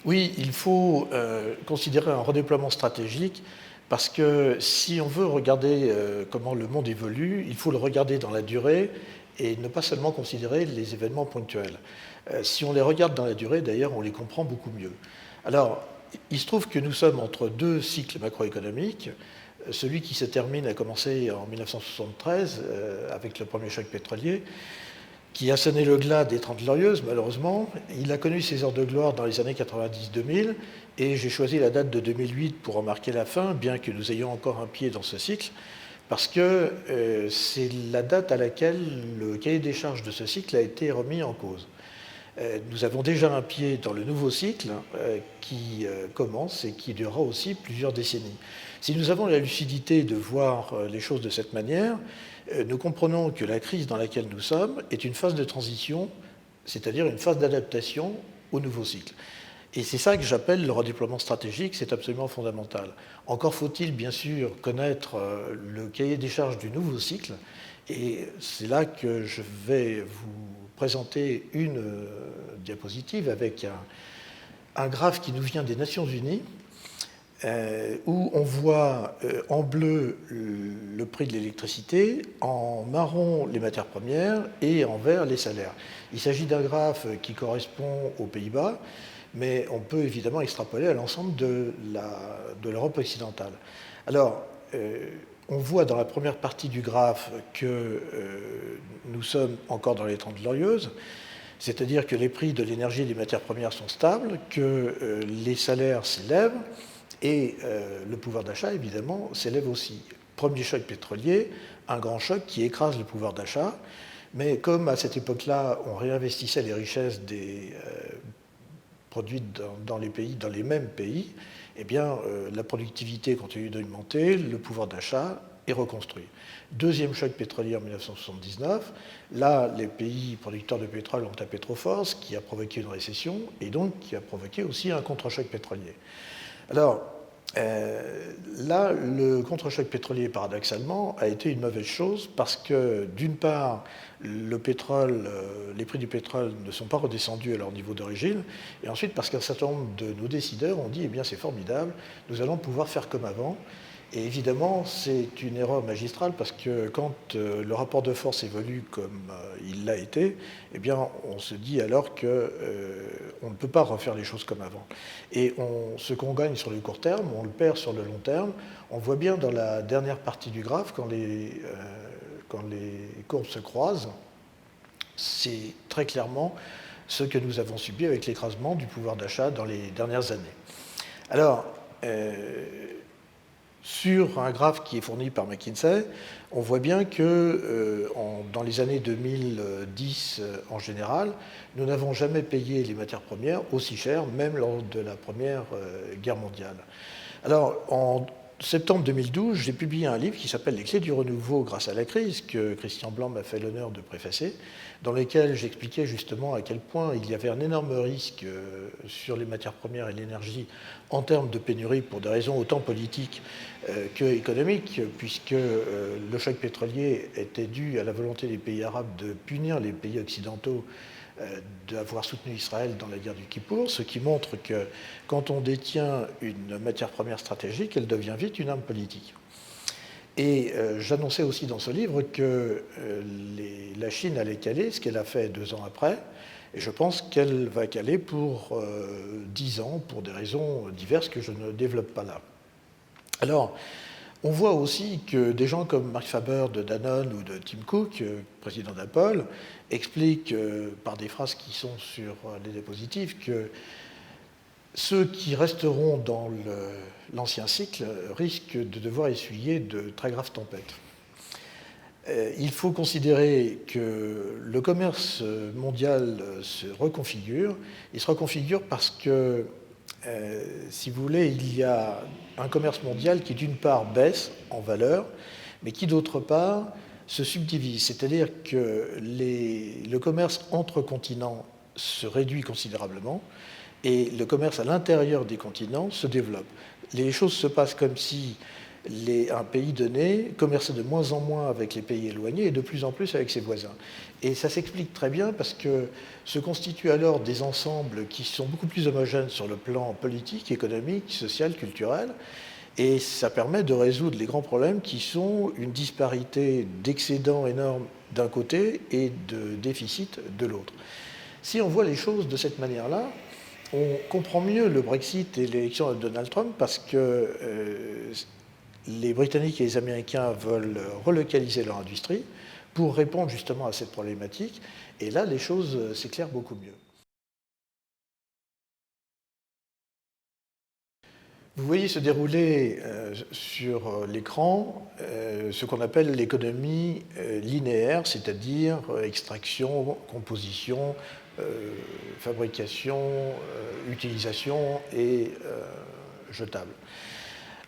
Oui, il faut considérer un redéploiement stratégique parce que si on veut regarder comment le monde évolue, il faut le regarder dans la durée et ne pas seulement considérer les événements ponctuels. Si on les regarde dans la durée, d'ailleurs, on les comprend beaucoup mieux. Alors, il se trouve que nous sommes entre deux cycles macroéconomiques. Celui qui se termine a commencé en 1973 avec le premier choc pétrolier, qui a sonné le glas des Trente Glorieuses, malheureusement. Il a connu ses heures de gloire dans les années 90-2000, et j'ai choisi la date de 2008 pour en marquer la fin, bien que nous ayons encore un pied dans ce cycle, parce que c'est la date à laquelle le cahier des charges de ce cycle a été remis en cause. Nous avons déjà un pied dans le nouveau cycle qui commence et qui durera aussi plusieurs décennies. Si nous avons la lucidité de voir les choses de cette manière, nous comprenons que la crise dans laquelle nous sommes est une phase de transition, c'est-à-dire une phase d'adaptation au nouveau cycle. Et c'est ça que j'appelle le redéploiement stratégique, c'est absolument fondamental. Encore faut-il bien sûr connaître le cahier des charges du nouveau cycle, et c'est là que je vais vous présenter une diapositive avec un graphe qui nous vient des Nations Unies, où on voit en bleu le prix de l'électricité, en marron les matières premières et en vert les salaires. Il s'agit d'un graphe qui correspond aux Pays-Bas, mais on peut évidemment extrapoler à l'ensemble de l'Europe occidentale. Alors, on voit dans la première partie du graphe que nous sommes encore dans les Trente Glorieuses, c'est-à-dire que les prix de l'énergie et des matières premières sont stables, que les salaires s'élèvent, et le pouvoir d'achat, évidemment, s'élève aussi. Premier choc pétrolier, un grand choc qui écrase le pouvoir d'achat, mais comme à cette époque-là, on réinvestissait les richesses produites dans les mêmes pays, eh bien, la productivité continue d'augmenter, le pouvoir d'achat est reconstruit. Deuxième choc pétrolier en 1979. Là, les pays producteurs de pétrole ont tapé trop fort, ce qui a provoqué une récession et donc qui a provoqué aussi un contre-choc pétrolier. Alors, là, le contre-choc pétrolier, paradoxalement, a été une mauvaise chose parce que, d'une part, les prix du pétrole ne sont pas redescendus à leur niveau d'origine, et ensuite parce qu'un certain nombre de nos décideurs ont dit, eh bien, c'est formidable, nous allons pouvoir faire comme avant. Et évidemment, c'est une erreur magistrale parce que quand le rapport de force évolue comme il l'a été, eh bien, on se dit alors qu'on ne peut pas refaire les choses comme avant. Et ce qu'on gagne sur le court terme, on le perd sur le long terme. On voit bien dans la dernière partie du graphe, quand les courbes se croisent, c'est très clairement ce que nous avons subi avec l'écrasement du pouvoir d'achat dans les dernières années. Alors, sur un graphe qui est fourni par McKinsey, on voit bien que dans les années 2010 en général, nous n'avons jamais payé les matières premières aussi cher, même lors de la Première Guerre mondiale. Alors, en septembre 2012, j'ai publié un livre qui s'appelle « Les clés du renouveau grâce à la crise », que Christian Blanc m'a fait l'honneur de préfacer, dans lequel j'expliquais justement à quel point il y avait un énorme risque sur les matières premières et l'énergie en termes de pénurie pour des raisons autant politiques que économiques, puisque le choc pétrolier était dû à la volonté des pays arabes de punir les pays occidentaux d'avoir soutenu Israël dans la guerre du Kippour, ce qui montre que quand on détient une matière première stratégique, elle devient vite une arme politique. Et j'annonçais aussi dans ce livre que la Chine allait caler, ce qu'elle a fait 2 ans après, et je pense qu'elle va caler pour 10 ans, pour des raisons diverses que je ne développe pas là. Alors, on voit aussi que des gens comme Mark Faber de Danone ou de Tim Cook, président d'Apple, expliquent par des phrases qui sont sur les diapositives que ceux qui resteront dans l'ancien cycle risquent de devoir essuyer de très graves tempêtes. Il faut considérer que le commerce mondial se reconfigure. Il se reconfigure parce que, si vous voulez, il y a un commerce mondial qui, d'une part, baisse en valeur, mais qui, d'autre part, se subdivise. C'est-à-dire que le commerce entre continents se réduit considérablement, et le commerce à l'intérieur des continents se développe. Les choses se passent comme si un pays donné commerçait de moins en moins avec les pays éloignés et de plus en plus avec ses voisins. Et ça s'explique très bien parce que se constituent alors des ensembles qui sont beaucoup plus homogènes sur le plan politique, économique, social, culturel, et ça permet de résoudre les grands problèmes qui sont une disparité d'excédents énormes d'un côté et de déficit de l'autre. Si on voit les choses de cette manière-là, on comprend mieux le Brexit et l'élection de Donald Trump parce que les Britanniques et les Américains veulent relocaliser leur industrie pour répondre justement à cette problématique. Et là, les choses s'éclairent beaucoup mieux. Vous voyez se dérouler sur l'écran ce qu'on appelle l'économie linéaire, c'est-à-dire extraction, composition, fabrication, utilisation et jetable.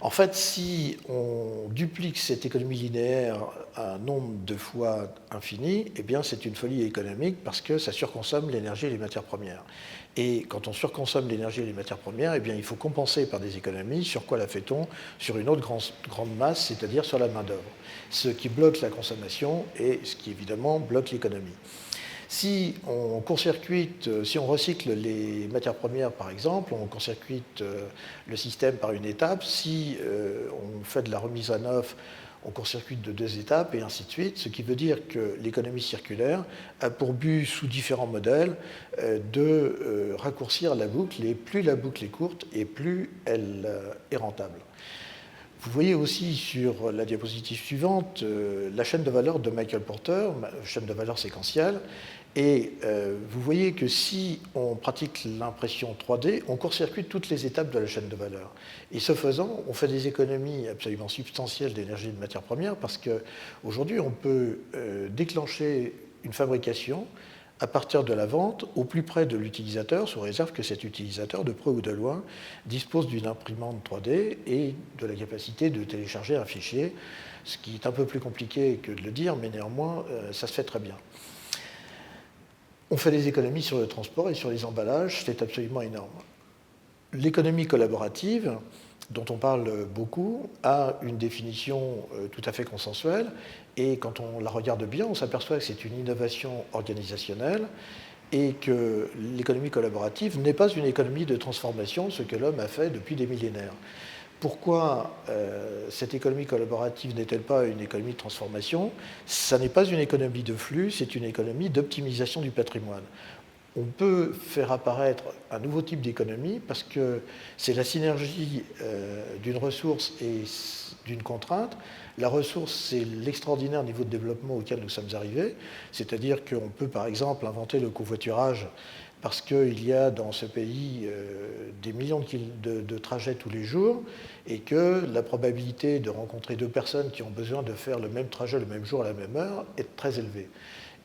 En fait, si on duplique cette économie linéaire un nombre de fois infini, eh bien c'est une folie économique parce que ça surconsomme l'énergie et les matières premières. Et quand on surconsomme l'énergie et les matières premières, eh bien il faut compenser par des économies. Sur quoi la fait-on? Sur une autre grande masse, c'est-à-dire sur la main-d'œuvre. Ce qui bloque la consommation et ce qui évidemment bloque l'économie. Si on court-circuite, si on recycle les matières premières par exemple, on court-circuite le système par une étape, si on fait de la remise à neuf, on court-circuite de 2 étapes et ainsi de suite, ce qui veut dire que l'économie circulaire a pour but, sous différents modèles, de raccourcir la boucle, et plus la boucle est courte et plus elle est rentable. Vous voyez aussi sur la diapositive suivante la chaîne de valeur de Michael Porter, chaîne de valeur séquentielle, et vous voyez que si on pratique l'impression 3D, on court-circuite toutes les étapes de la chaîne de valeur. Et ce faisant, on fait des économies absolument substantielles d'énergie et de matières premières parce qu'aujourd'hui, on peut déclencher une fabrication à partir de la vente au plus près de l'utilisateur, sous réserve que cet utilisateur, de près ou de loin, dispose d'une imprimante 3D et de la capacité de télécharger un fichier, ce qui est un peu plus compliqué que de le dire, mais néanmoins, ça se fait très bien. On fait des économies sur le transport et sur les emballages, c'est absolument énorme. L'économie collaborative, dont on parle beaucoup, a une définition tout à fait consensuelle, et quand on la regarde bien, on s'aperçoit que c'est une innovation organisationnelle et que l'économie collaborative n'est pas une économie de transformation, ce que l'homme a fait depuis des millénaires. Pourquoi cette économie collaborative n'est-elle pas une économie de transformation? Ça n'est pas une économie de flux, c'est une économie d'optimisation du patrimoine. On peut faire apparaître un nouveau type d'économie parce que c'est la synergie d'une ressource et d'une contrainte. La ressource, c'est l'extraordinaire niveau de développement auquel nous sommes arrivés, c'est-à-dire qu'on peut par exemple inventer le covoiturage parce qu'il y a dans ce pays des millions de trajets tous les jours et que la probabilité de rencontrer 2 personnes qui ont besoin de faire le même trajet le même jour à la même heure est très élevée.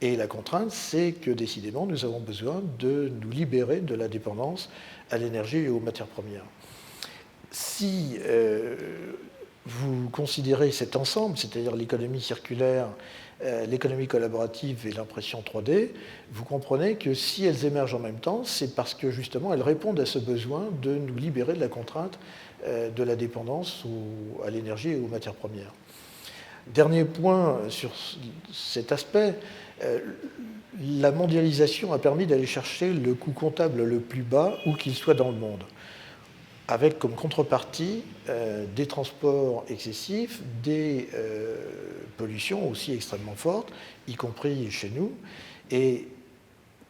Et la contrainte, c'est que décidément, nous avons besoin de nous libérer de la dépendance à l'énergie et aux matières premières. Si vous considérez cet ensemble, c'est-à-dire l'économie circulaire, l'économie collaborative et l'impression 3D, vous comprenez que si elles émergent en même temps, c'est parce que justement elles répondent à ce besoin de nous libérer de la contrainte de la dépendance à l'énergie et aux matières premières. Dernier point sur cet aspect, la mondialisation a permis d'aller chercher le coût comptable le plus bas où qu'il soit dans le monde, avec comme contrepartie des transports excessifs, des pollutions aussi extrêmement fortes, y compris chez nous. Et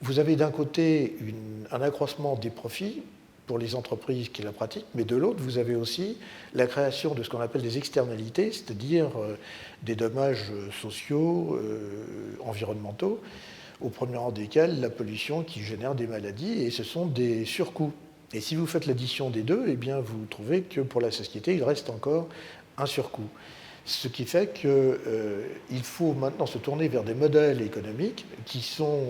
vous avez d'un côté un accroissement des profits pour les entreprises qui la pratiquent, mais de l'autre, vous avez aussi la création de ce qu'on appelle des externalités, c'est-à-dire des dommages sociaux, environnementaux, au premier rang desquels la pollution qui génère des maladies, et ce sont des surcoûts. Et si vous faites l'addition des deux, eh bien, vous trouvez que pour la société, il reste encore un surcoût. Ce qui fait qu'il faut maintenant se tourner vers des modèles économiques qui sont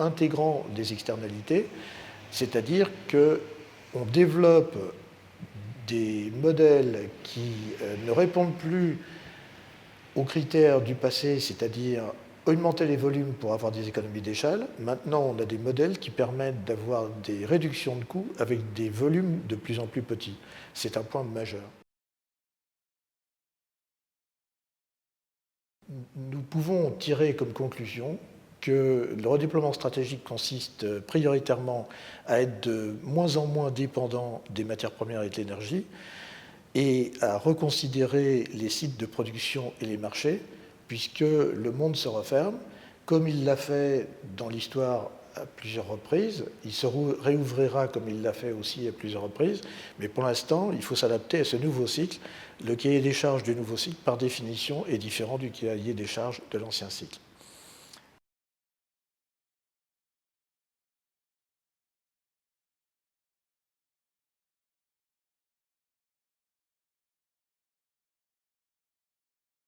intégrant des externalités, c'est-à-dire qu'on développe des modèles qui ne répondent plus aux critères du passé, c'est-à-dire augmenter les volumes pour avoir des économies d'échelle. Maintenant, on a des modèles qui permettent d'avoir des réductions de coûts avec des volumes de plus en plus petits. C'est un point majeur. nous pouvons tirer comme conclusion que le redéploiement stratégique consiste prioritairement à être de moins en moins dépendant des matières premières et de l'énergie et à reconsidérer les sites de production et les marchés, puisque le monde se referme, comme il l'a fait dans l'histoire à plusieurs reprises. Il se réouvrira comme il l'a fait aussi à plusieurs reprises, mais pour l'instant, il faut s'adapter à ce nouveau cycle. Le cahier des charges du nouveau cycle, par définition, est différent du cahier des charges de l'ancien cycle.